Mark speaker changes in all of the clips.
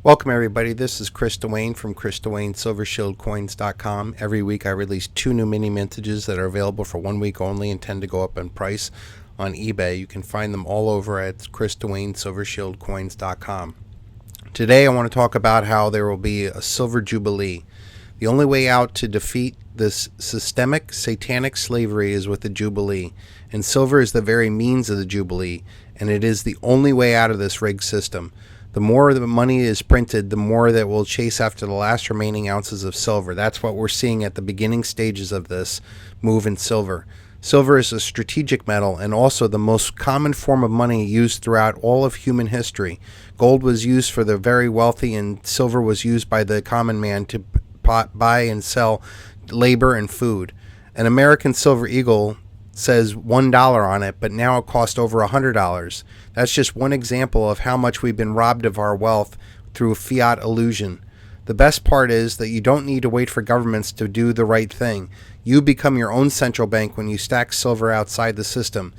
Speaker 1: Welcome everybody, this is Chris Dwayne from ChrisDwayne, SilverShieldCoins.com. Every week I release 2 new mini mintages that are available for 1 week only and tend to go up in price on eBay. You can find them all over at ChrisDwayne, SilverShieldCoins.com. Today I want to talk about how there will be a Silver Jubilee. The only way out to defeat this systemic satanic slavery is with the Jubilee, and silver is the very means of the Jubilee, and it is the only way out of this rigged system. The more the money is printed, the more that will chase after the last remaining ounces of silver. That's what we're seeing at the beginning stages of this move in silver. Silver is a strategic metal and also the most common form of money used throughout all of human history. Gold was used for the very wealthy, and silver was used by the common man to buy and sell labor and food. An American silver eagle says $1 on it, but now it costs over $100. That's just one example of how much we've been robbed of our wealth through fiat illusion. The best part is that you don't need to wait for governments to do the right thing. You become your own central bank when you stack silver outside the system.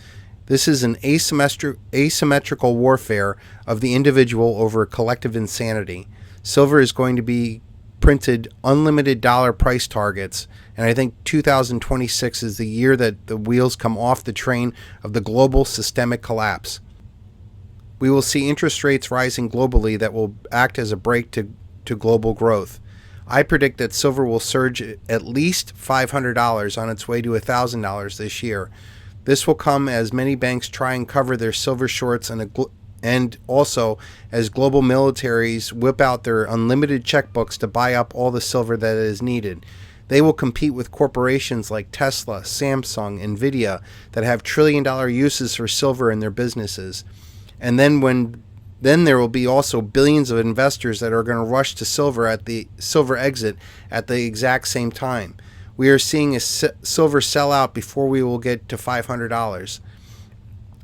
Speaker 1: This is an asymmetrical warfare of the individual over collective insanity. Silver is going to be printed unlimited dollar price targets, and I think 2026 is the year that the wheels come off the train of the global systemic collapse. We will see interest rates rising globally that will act as a brake to global growth. I predict that silver will surge at least $500 on its way to $1,000 this year. This will come as many banks try and cover their silver shorts, and also as global militaries whip out their unlimited checkbooks to buy up all the silver that is needed. They will compete with corporations like Tesla, Samsung, Nvidia that have trillion-dollar uses for silver in their businesses. And then there will be also billions of investors that are going to rush to silver at the silver exit at the exact same time. We are seeing a silver sellout before we will get to $500.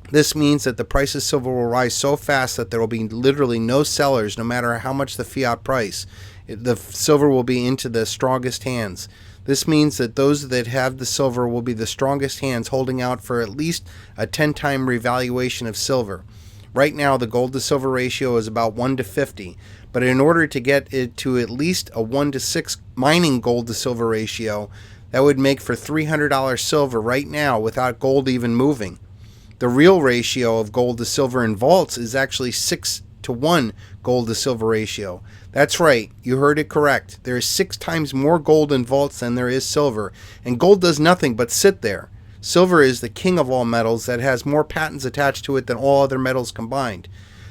Speaker 1: This means that the price of silver will rise so fast that there will be literally no sellers no matter how much the fiat price. The silver will be into the strongest hands. This means that those that have the silver will be the strongest hands holding out for at least a 10-time revaluation of silver. Right now the gold to silver ratio is about 1 to 50, but in order to get it to at least a 1 to 6 mining gold to silver ratio, that would make for $300 silver right now without gold even moving. The real ratio of gold to silver in vaults is actually 6 to 1 gold to silver ratio. That's right, you heard it correct. There is 6 times more gold in vaults than there is silver, and gold does nothing but sit there. Silver is the king of all metals that has more patents attached to it than all other metals combined.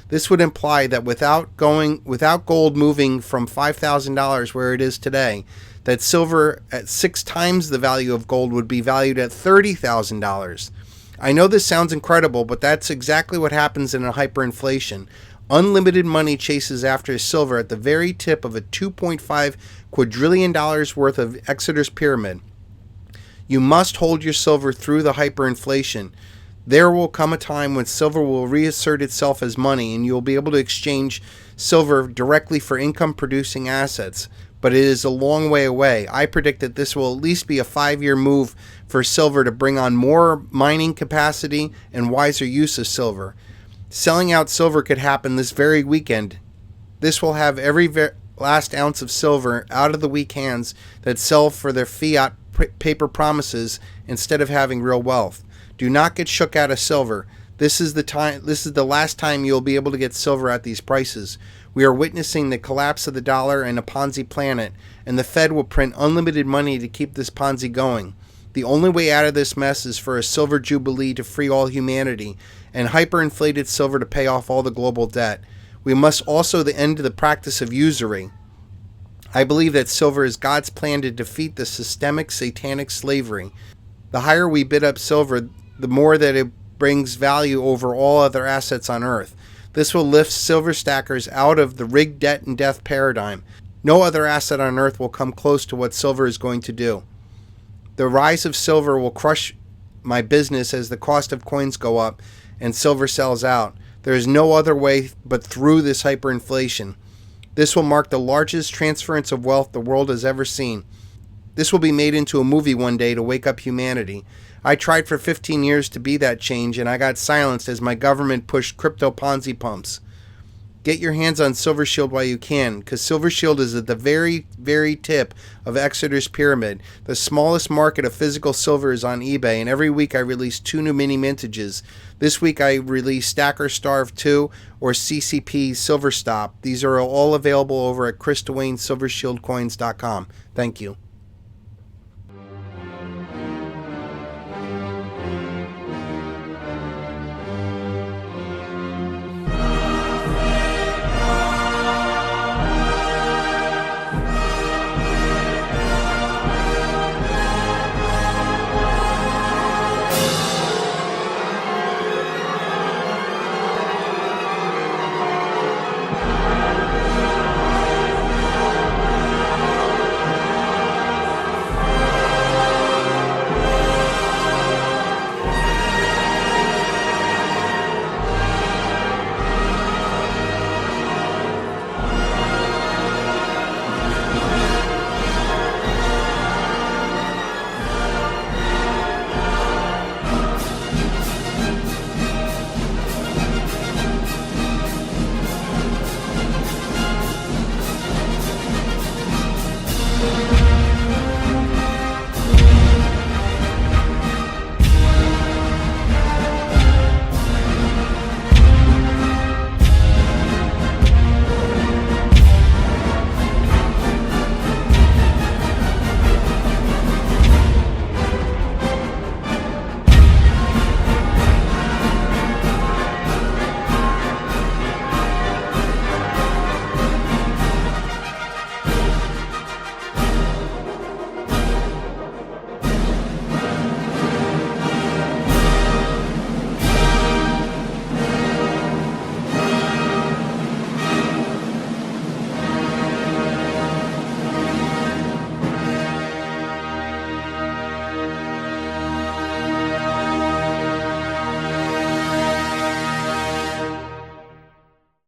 Speaker 1: This would imply that without gold moving from $5,000 where it is today, that silver at 6 times the value of gold would be valued at $30,000. I know this sounds incredible, but that's exactly what happens in a hyperinflation. Unlimited money chases after silver at the very tip of a $2.5 quadrillion worth of Exeter's pyramid. You must hold your silver through the hyperinflation. There will come a time when silver will reassert itself as money, and you'll be able to exchange silver directly for income-producing assets. But it is a long way away. I predict that this will at least be a 5-year move for silver to bring on more mining capacity and wiser use of silver. Selling out silver could happen this very weekend. This will have every last ounce of silver out of the weak hands that sell for their fiat paper promises instead of having real wealth. Do not get shook out of silver. This is the last time you'll be able to get silver at these prices. We are witnessing the collapse of the dollar and a Ponzi planet, and the Fed will print unlimited money to keep this Ponzi going. The only way out of this mess is for a silver jubilee to free all humanity, and hyperinflated silver to pay off all the global debt. We must also end the practice of usury. I believe that silver is God's plan to defeat the systemic satanic slavery. The higher we bid up silver, the more that it brings value over all other assets on earth. This will lift silver stackers out of the rigged debt and death paradigm. No other asset on earth will come close to what silver is going to do. The rise of silver will crush my business as the cost of coins go up and silver sells out. There is no other way but through this hyperinflation. This will mark the largest transference of wealth the world has ever seen. This will be made into a movie one day to wake up humanity. I tried for 15 years to be that change, and I got silenced as my government pushed crypto Ponzi pumps. Get your hands on Silver Shield while you can, because Silver Shield is at the very, very tip of Exeter's pyramid. The smallest market of physical silver is on eBay, and every week I release 2 new mini mintages. This week I release Stacker Starve 2 or CCP Silver Stop. These are all available over at ChrisDuaneSilverShieldCoins.com. Thank you.